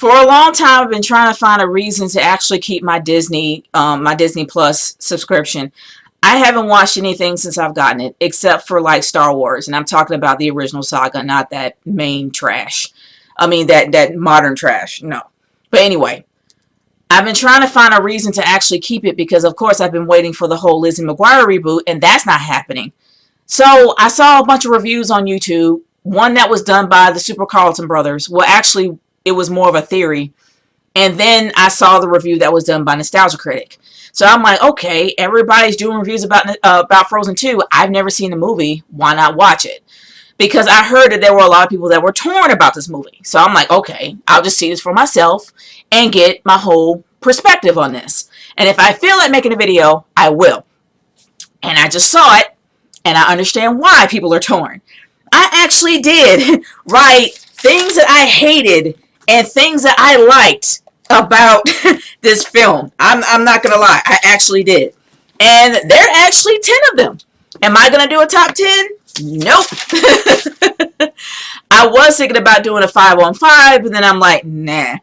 For a long time, I've been trying to find a reason to actually keep my Disney Plus subscription. I haven't watched anything since I've gotten it, except for like Star Wars, and I'm talking about the original saga, not that main trash. I mean that modern trash. No. But anyway, I've been trying to find a reason to actually keep it because, of course, I've been waiting for the whole Lizzie McGuire reboot, and that's not happening. So I saw a bunch of reviews on YouTube. One that was done by the Super Carlton brothers. Well, actually, it was more of a theory. And then I saw the review that was done by Nostalgia Critic. So I'm like, okay, everybody's doing reviews about Frozen 2. I've never seen the movie. Why not watch it? Because I heard that there were a lot of people that were torn about this movie. So I'm like, okay, I'll just see this for myself and get my whole perspective on this. And if I feel like making a video, I will. And I just saw it, and I understand why people are torn. I actually did write things that I hated and things that I liked about this film. I'm not going to lie. I actually did. And there are actually 10 of them. Am I going to do a top 10? Nope. I was thinking about doing a 5 on 5, but then I'm like, nah.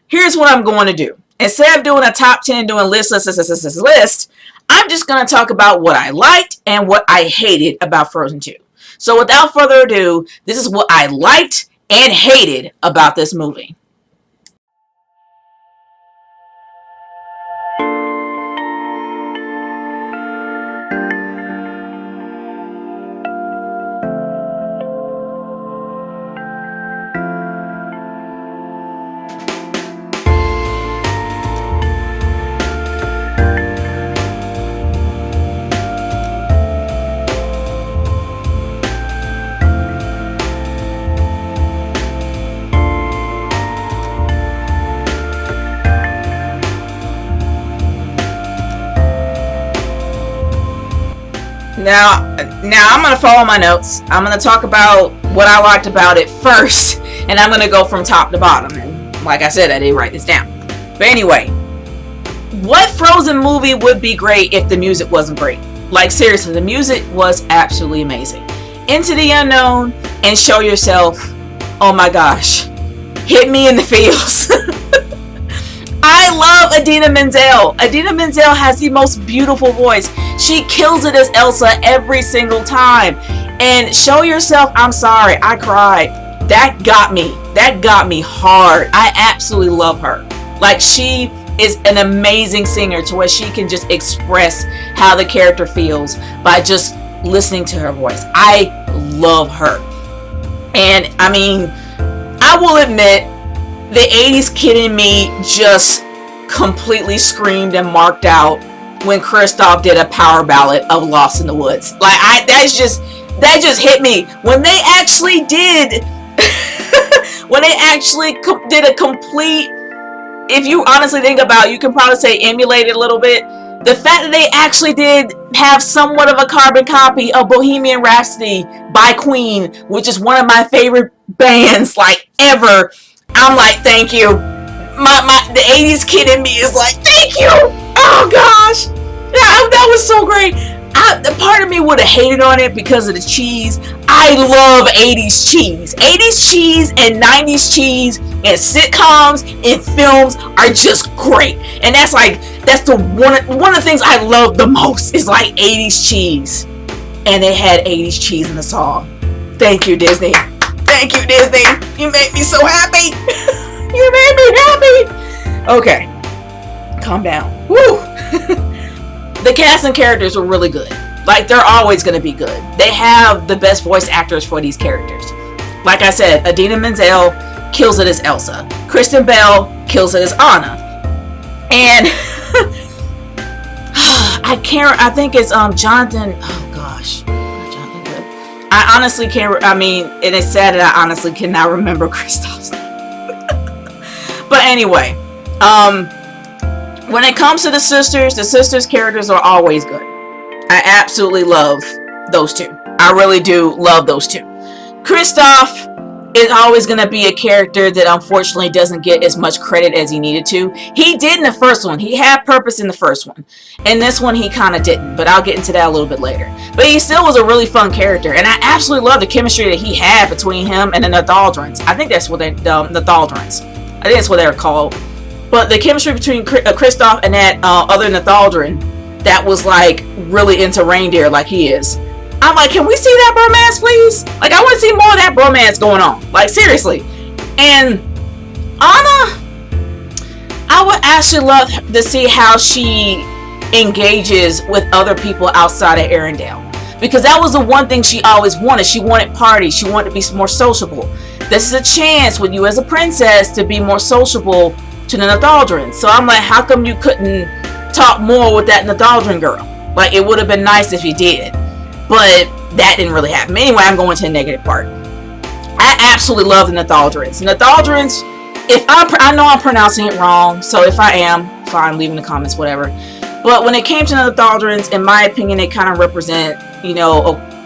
Here's what I'm going to do. Instead of doing a top 10, doing list, I'm just going to talk about what I liked and what I hated about Frozen 2. So without further ado, this is what I liked and hated about this movie. Now I'm going to follow my notes. I'm going to talk about what I liked about it first, and I'm going to go from top to bottom. And like I said, I did write this down. But anyway, what Frozen movie would be great if the music wasn't great? Like seriously, the music was absolutely amazing. Into the Unknown and Show Yourself. Oh my gosh. Hit me in the feels. I love Idina Menzel. Idina Menzel has the most beautiful voice. She kills it as Elsa every single time. And Show Yourself, I'm sorry, I cried. That got me. That got me hard. I absolutely love her. Like, she is an amazing singer to where she can just express how the character feels by just listening to her voice. I love her. And I mean, I will admit, the 80s kid in me just completely screamed and marked out when Kristoff did a power ballad of Lost in the Woods. Like, that just hit me. When they actually did, when they actually did a complete, if you honestly think about it, you can probably say emulated a little bit. The fact that they actually did have somewhat of a carbon copy of Bohemian Rhapsody by Queen, which is one of my favorite bands, like, ever. I'm like, thank you. The 80s kid in me is like, thank you. Oh gosh, that was so great. The part of me would have hated on it because of the cheese. I love 80s cheese. 80s cheese and 90s cheese and sitcoms and films are just great. And that's the one of the things I love the most is like 80s cheese. And they had 80s cheese in the song. Thank you, Disney. Thank you, Disney. You made me so happy. You made me happy. Okay. Calm down. Woo. The cast and characters were really good. Like, they're always going to be good. They have the best voice actors for these characters. Like I said, Idina Menzel kills it as Elsa. Kristen Bell kills it as Anna. And I think it's Jonathan. Oh gosh. Jonathan Good. I honestly can't. I mean, it is sad that I honestly cannot remember Kristoff's name. But anyway, when it comes to the sisters' characters are always good. I absolutely love those two. I really do love those two. Kristoff is always going to be a character that unfortunately doesn't get as much credit as he needed to. He did in the first one. He had purpose in the first one. In this one, he kind of didn't, but I'll get into that a little bit later. But he still was a really fun character, and I absolutely love the chemistry that he had between him and the Nthaldrins. I think that's what the Nthaldrins. I think that's what they're called. But the chemistry between Kristoff and that other Nathaldrin that was like really into reindeer like he is. I'm like, can we see that bromance, please? Like, I want to see more of that bromance going on. Like, seriously. And Anna, I would actually love to see how she engages with other people outside of Arendelle. Because that was the one thing she always wanted. She wanted parties. She wanted to be more sociable. This is a chance with you as a princess to be more sociable to the Nathaldrin. So I'm like, how come you couldn't talk more with that Nathaldrin girl? Like, it would have been nice if you did. But that didn't really happen. Anyway, I'm going to the negative part. I absolutely love the Nathaldrins. Nathaldrins, I know I'm pronouncing it wrong, so if I am, fine, leave in the comments, whatever. But when it came to the Nathaldrins, in my opinion, they kind of represent,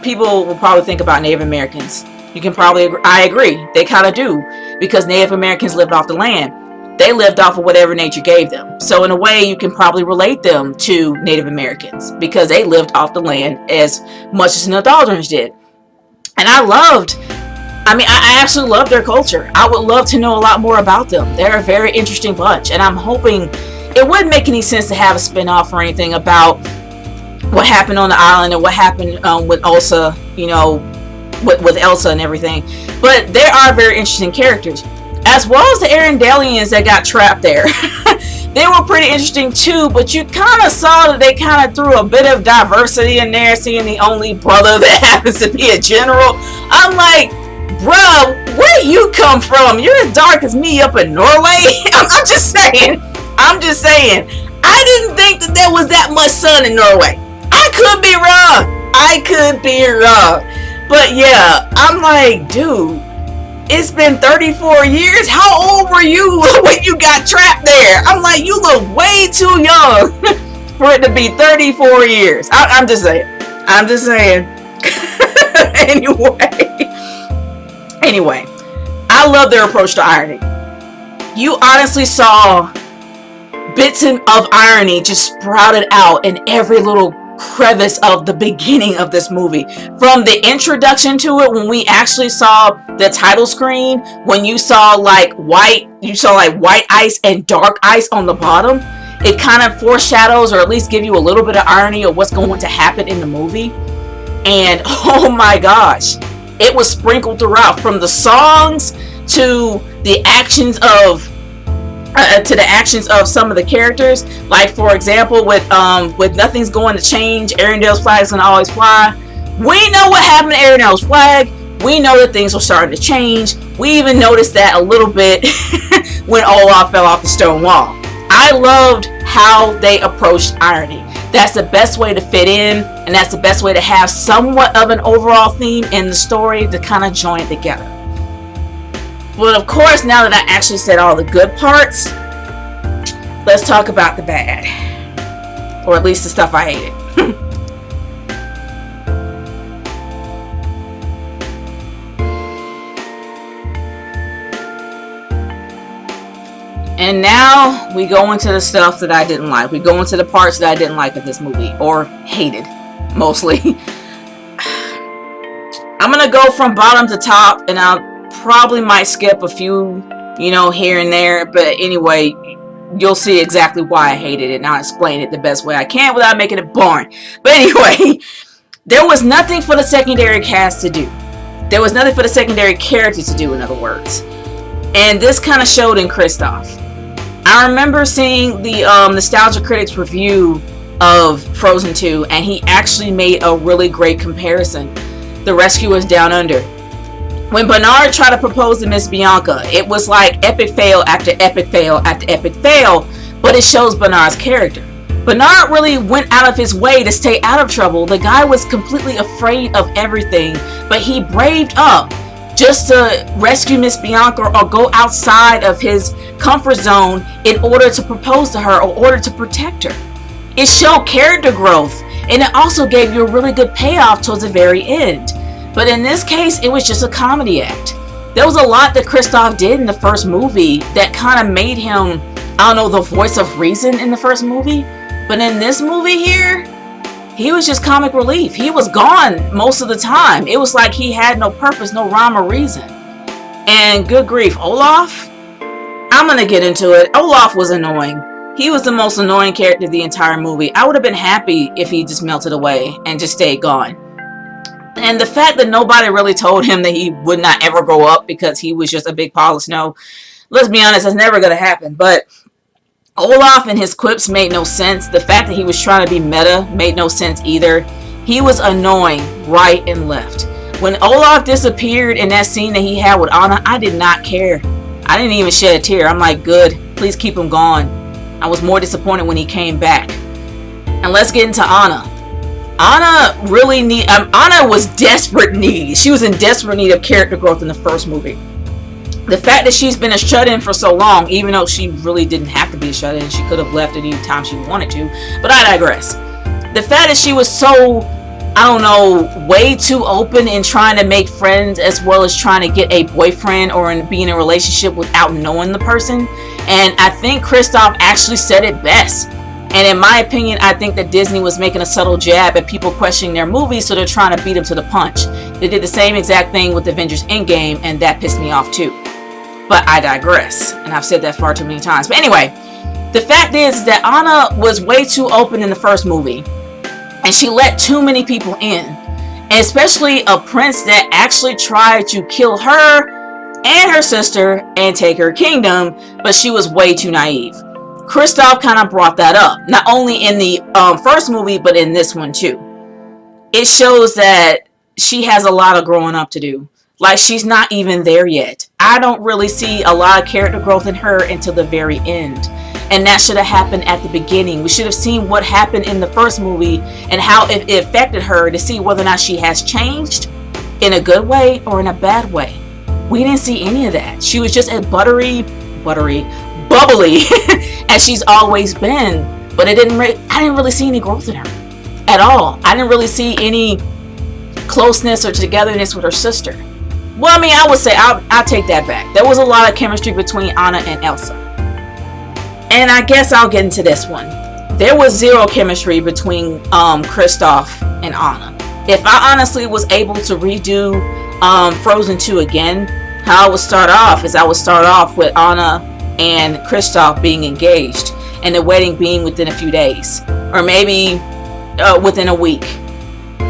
people will probably think about Native Americans. You can probably agree. I agree. They kind of do. Because Native Americans lived off the land. They lived off of whatever nature gave them. So in a way, you can probably relate them to Native Americans. Because they lived off the land as much as the Nathaldrins did. And I absolutely love their culture. I would love to know a lot more about them. They're a very interesting bunch. And I'm hoping it wouldn't make any sense to have a spin-off or anything about what happened on the island and what happened with Elsa, with Elsa and everything. But they are very interesting characters. As well as the Arendellians that got trapped there. They were pretty interesting too, but you kind of saw that they kind of threw a bit of diversity in there, seeing the only brother that happens to be a general. I'm like, bruh, where you come from? You're as dark as me up in Norway. I'm just saying. I didn't think that there was that much sun in Norway. I could be wrong. But yeah, I'm like, dude, it's been 34 years. How old were you when you got trapped there? I'm like, you look way too young for it to be 34 years. I'm just saying. Anyway, I love their approach to irony. You honestly saw bits of irony just sprouted out in every little crevice of the beginning of this movie. From the introduction to it, when we actually saw the title screen, when you saw like white ice and dark ice on the bottom, it kind of foreshadows or at least give you a little bit of irony of what's going to happen in the movie. And oh my gosh, it was sprinkled throughout, from the songs to the actions of some of the characters. Like, for example, with Nothing's Going to Change, Arendelle's flag is gonna always fly. We know what happened to Arendelle's flag. We know that things were starting to change. We even noticed that a little bit when Olaf fell off the stone wall. I loved how they approached irony. That's the best way to fit in, and that's the best way to have somewhat of an overall theme in the story to kind of join it together. But of course, now that I actually said all the good parts, let's talk about the bad. Or at least the stuff I hated. And now we go into the stuff that I didn't like. We go into the parts that I didn't like of this movie, or hated, mostly. I'm gonna go from bottom to top, and I'll probably might skip a few, here and there. But anyway, you'll see exactly why I hated it, and I'll explain it the best way I can without making it boring. But anyway, there was nothing for the secondary cast to do. There was nothing for the secondary characters to do, in other words. And this kind of showed in Kristoff. I remember seeing the Nostalgia Critics review of Frozen 2, and he actually made a really great comparison. The Rescuers Down Under. When Bernard tried to propose to Miss Bianca, it was like epic fail after epic fail after epic fail, but it shows Bernard's character. Bernard really went out of his way to stay out of trouble. The guy was completely afraid of everything, but he braved up just to rescue Miss Bianca or go outside of his comfort zone in order to propose to her or order to protect her. It showed character growth, and it also gave you a really good payoff towards the very end. But in this case, it was just a comedy act. There was a lot that Kristoff did in the first movie that kind of made him, the voice of reason in the first movie. But in this movie here, he was just comic relief. He was gone most of the time. It was like he had no purpose, no rhyme or reason. And good grief, Olaf, I'm gonna get into it. Olaf was annoying. He was the most annoying character of the entire movie. I would have been happy if he just melted away and just stayed gone. And the fact that nobody really told him that he would not ever grow up because he was just a big pile of snow, let's be honest, that's never gonna happen. But Olaf and his quips made no sense. The fact that he was trying to be meta made no sense either. He was annoying right and left. When Olaf disappeared in that scene that he had with Anna, I did not care. I didn't even shed a tear. I'm like, good, please keep him gone. I was more disappointed when he came back. And let's get into Anna. Anna was desperate need. She was in desperate need of character growth in the first movie. The fact that she's been a shut-in for so long, even though she really didn't have to be a shut-in, she could have left at any time she wanted to, but I digress. The fact that she was so, I don't know, way too open in trying to make friends as well as trying to get a boyfriend or be in a relationship without knowing the person. And I think Kristoff actually said it best. And in my opinion, I think that Disney was making a subtle jab at people questioning their movies, so they're trying to beat them to the punch. They did the same exact thing with Avengers Endgame, and that pissed me off too. But I digress, and I've said that far too many times. But anyway, the fact is that Anna was way too open in the first movie, and she let too many people in, and especially a prince that actually tried to kill her and her sister and take her kingdom, but she was way too naive. Kristoff kind of brought that up, not only in the first movie, but in this one too. It shows that she has a lot of growing up to do. Like, she's not even there yet. I don't really see a lot of character growth in her until the very end. And that should have happened at the beginning. We should have seen what happened in the first movie and how it affected her to see whether or not she has changed in a good way or in a bad way. We didn't see any of that. She was just as bubbly as she's always been. But I didn't really see any growth in her at all. I didn't really see any closeness or togetherness with her sister. Well, I mean, I would say I'll take that back. There was a lot of chemistry between Anna and Elsa. And I guess I'll get into this one. There was zero chemistry between Kristoff and Anna. If I honestly was able to redo Frozen 2 again, how I would start off is I would start off with Anna and Kristoff being engaged and the wedding being within a few days or maybe within a week.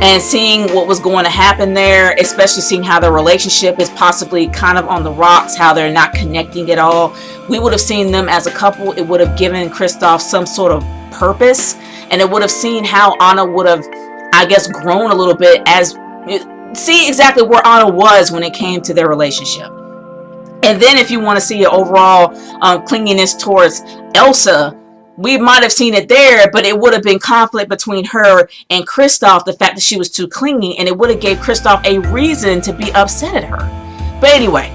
And seeing what was going to happen there, especially seeing how their relationship is possibly kind of on the rocks, how they're not connecting at all. We would have seen them as a couple. It would have given Kristoff some sort of purpose. And it would have seen how Anna would have, I guess, grown a little bit as, see exactly where Anna was when it came to their relationship. And then if you want to see an overall clinginess towards Elsa, we might have seen it there, but it would have been conflict between her and Kristoff, the fact that she was too clingy, and it would have gave Kristoff a reason to be upset at her. But anyway,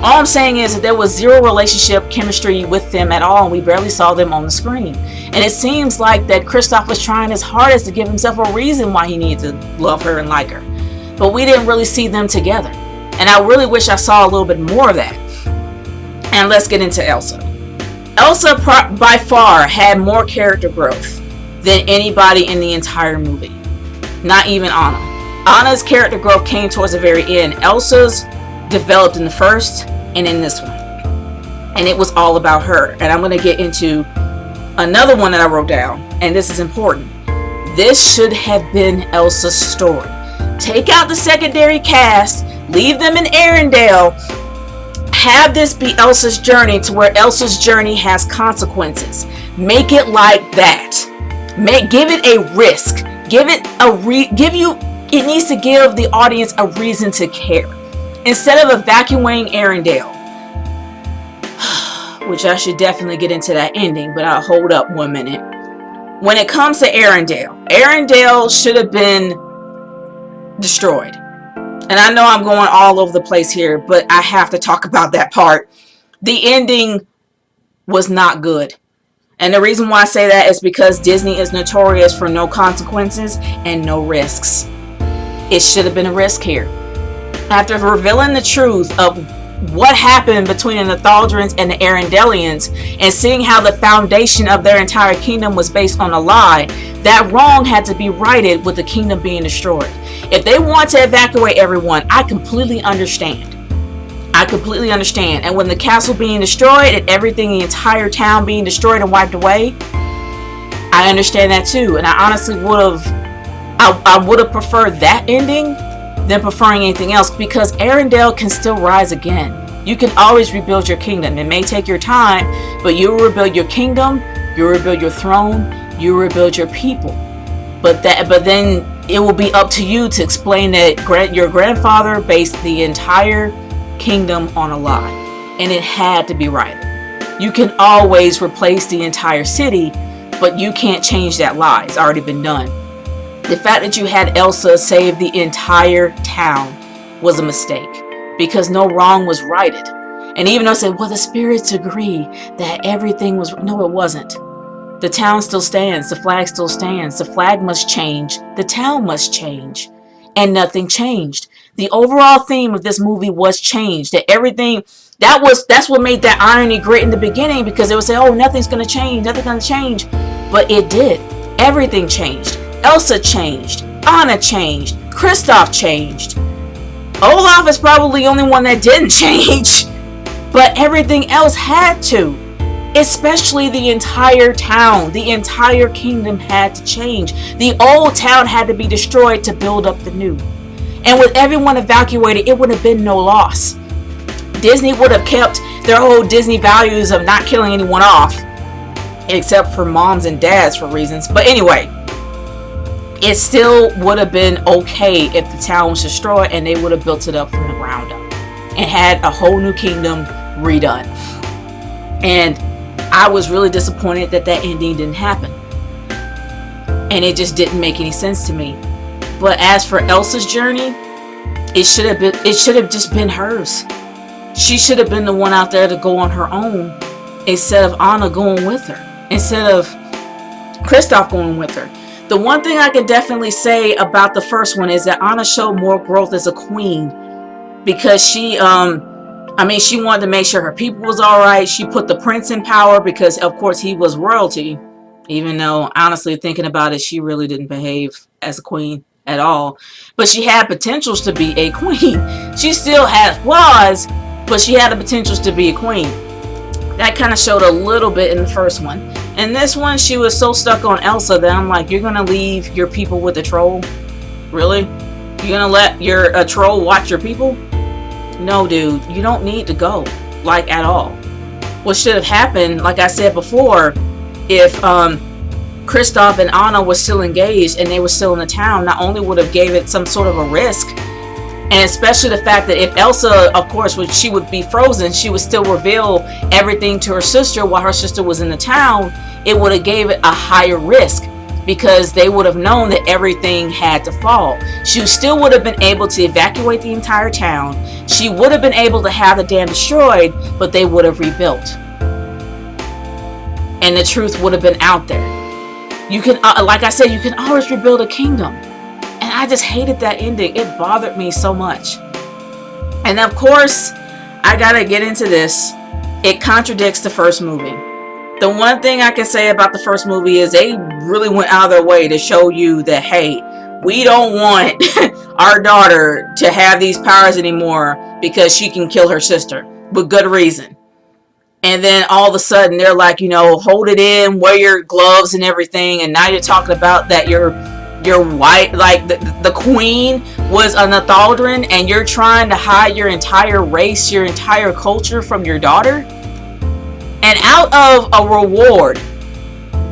all I'm saying is that there was zero relationship chemistry with them at all, and we barely saw them on the screen. And it seems like that Kristoff was trying his hardest to give himself a reason why he needed to love her and like her. But we didn't really see them together. And I really wish I saw a little bit more of that. And let's get into Elsa. Elsa by far had more character growth than anybody in the entire movie. Not even Anna. Anna's character growth came towards the very end. Elsa's developed in the first and in this one. And it was all about her. And I'm going to get into another one that I wrote down. And this is important. This should have been Elsa's story. Take out the secondary cast. Leave them in Arendelle. Have this be Elsa's journey to where Elsa's journey has consequences. Make it like that. Give it a risk. It needs to give the audience a reason to care. Instead of evacuating Arendelle, which I should definitely get into that ending, but I'll hold up 1 minute. When it comes to Arendelle should have been destroyed. And I know I'm going all over the place here, but I have to talk about that part. The ending was not good. And the reason why I say that is because Disney is notorious for no consequences and no risks. It should have been a risk here. After revealing the truth of what happened between the Thaldrins and the Arendellians and seeing how the foundation of their entire kingdom was based on a lie, that wrong had to be righted with the kingdom being destroyed. If they want to evacuate everyone, I completely understand. I completely understand. And when the castle being destroyed and everything, the entire town being destroyed and wiped away, I understand that too. And I honestly I would have preferred that ending than preferring anything else, because Arendelle can still rise again. You can always rebuild your kingdom. It may take your time, but you will rebuild your kingdom, you will rebuild your throne, you will rebuild your people. But then it will be up to you to explain that your grandfather based the entire kingdom on a lie, and it had to be right. You can always replace the entire city, but you can't change that lie. It's already been done. The fact that you had Elsa save the entire town was a mistake, because no wrong was righted. And even though I said, well, the spirits agree that everything was, no, it wasn't. The town still stands. The flag still stands. The flag must change. The town must change. And nothing changed. The overall theme of this movie was changed. That everything, that's what made that irony great in the beginning, because they would say, oh, nothing's going to change. Nothing's going to change. But it did. Everything changed. Elsa changed. Anna changed. Kristoff changed. Olaf is probably the only one that didn't change. But everything else had to. Especially the entire town. The entire kingdom had to change. The old town had to be destroyed to build up the new. And with everyone evacuated, it would have been no loss. Disney would have kept their whole Disney values of not killing anyone off. Except for moms and dads for reasons. But anyway, it still would have been okay if the town was destroyed and they would have built it up from the ground up. And had a whole new kingdom redone. And I was really disappointed that ending didn't happen. And it just didn't make any sense to me. But as for Elsa's journey, it should have just been hers. She should have been the one out there to go on her own, instead of Anna going with her, instead of Kristoff going with her. The one thing I can definitely say about the first one is that Anna showed more growth as a queen, because she wanted to make sure her people was all right. She put the prince in power because, of course, he was royalty. Even though, honestly, thinking about it, she really didn't behave as a queen at all. But she had potentials to be a queen. She still had flaws, but she had the potentials to be a queen. That kind of showed a little bit in the first one. In this one, she was so stuck on Elsa that I'm like, you're going to leave your people with a troll? Really? You're going to let a troll watch your people? No, dude, you don't need to go, like, at all. What should have happened, like I said before, if Kristoff and Anna were still engaged and they were still in the town, not only would have gave it some sort of a risk, and especially the fact that if Elsa, of course, she would be frozen, she would still reveal everything to her sister while her sister was in the town, it would have gave it a higher risk, because they would have known that everything had to fall. She still would have been able to evacuate the entire town. She would have been able to have the dam destroyed, but they would have rebuilt. And the truth would have been out there. You can, like I said, you can always rebuild a kingdom. And I just hated that ending. It bothered me so much. And of course, I gotta get into this. It contradicts the first movie. The one thing I can say about the first movie is they really went out of their way to show you that, hey, we don't want our daughter to have these powers anymore because she can kill her sister with good reason. And then all of a sudden they're like, hold it in, wear your gloves and everything. And now you're talking about that you're white, like the queen was an Athaldran, and you're trying to hide your entire race, your entire culture from your daughter. And out of a reward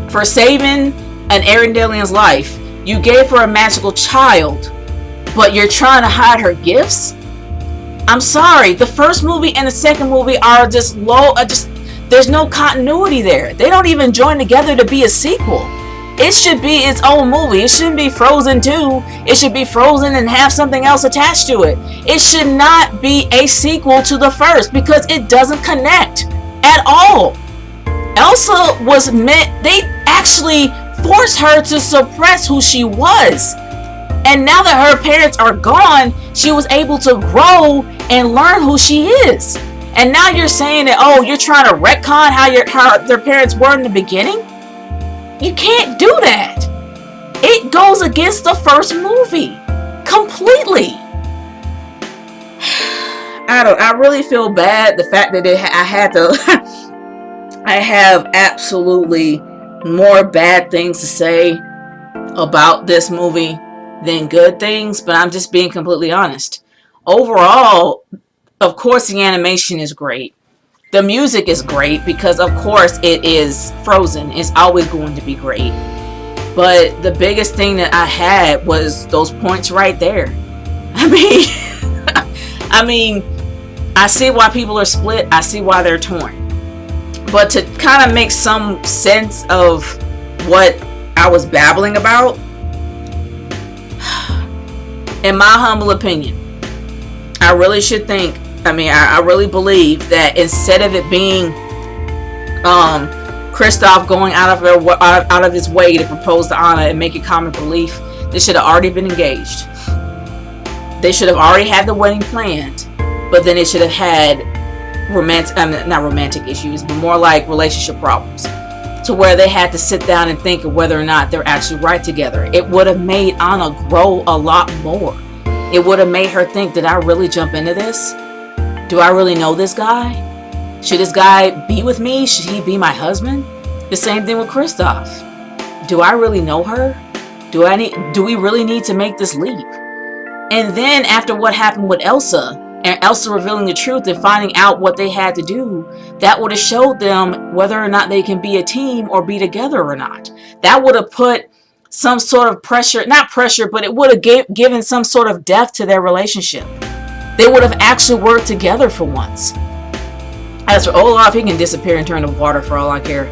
for saving an Arendellian's life, you gave her a magical child, but you're trying to hide her gifts? I'm sorry, the first movie and the second movie are just there's no continuity there. They don't even join together to be a sequel. It should be its own movie. It shouldn't be Frozen 2. It should be Frozen and have something else attached to it. It should not be a sequel to the first, because it doesn't connect at all. Elsa was meant, they actually forced her to suppress who she was. And now that her parents are gone, she was able to grow and learn who she is. And now you're saying that, oh, you're trying to retcon how their parents were in the beginning? You can't do that. It goes against the first movie completely. I really feel bad the fact that I had to I have absolutely more bad things to say about this movie than good things, but I'm just being completely honest. Overall, of course the animation is great. The music is great because of course it is Frozen. It's always going to be great. But the biggest thing that I had was those points right there. I mean, I mean, I see why people are split. I see why they're torn. But to kind of make some sense of what I was babbling about, in my humble opinion, I really should think, I really believe that instead of it being Kristoff going out of his way to propose to Anna and make it comic relief, they should have already been engaged. They should have already had the wedding planned, but then it should have had not romantic issues, but more like relationship problems, to where they had to sit down and think of whether or not they're actually right together. It would have made Anna grow a lot more. It would have made her think, did I really jump into this? Do I really know this guy? Should this guy be with me? Should he be my husband? The same thing with Kristoff. Do I really know her? Do we really need to make this leap? And then after what happened with Elsa, and Elsa revealing the truth and finding out what they had to do, that would have showed them whether or not they can be a team or be together or not. That would have put some sort of pressure, not pressure, but it would have given some sort of depth to their relationship. They would have actually worked together for once. As for Olaf, he can disappear and turn to water for all I care.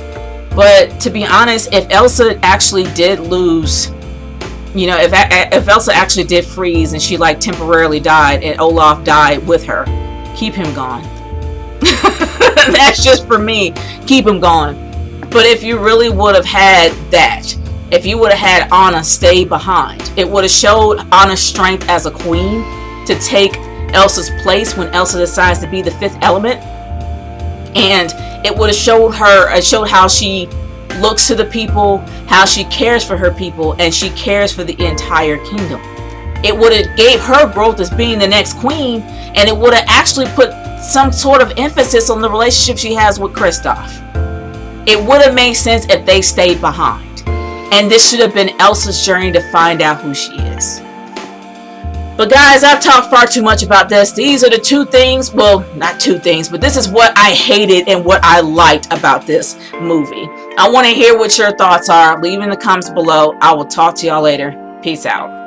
But to be honest, if Elsa actually did lose, if Elsa actually did freeze and she like temporarily died and Olaf died with her, keep him gone. That's just for me. Keep him gone. But if you really would have had that, if you would have had Anna stay behind, it would have showed Anna's strength as a queen to take Elsa's place when Elsa decides to be the fifth element. And it would have showed how she looks to the people, how she cares for her people, and she cares for the entire kingdom. It would have gave her growth as being the next queen, and it would have actually put some sort of emphasis on the relationship she has with Kristoff. It would have made sense if they stayed behind. And this should have been Elsa's journey to find out who she is. But guys, I've talked far too much about this. These are the two things, well, not two things, but this is what I hated and what I liked about this movie. I want to hear what your thoughts are. Leave in the comments below. I will talk to y'all later. Peace out.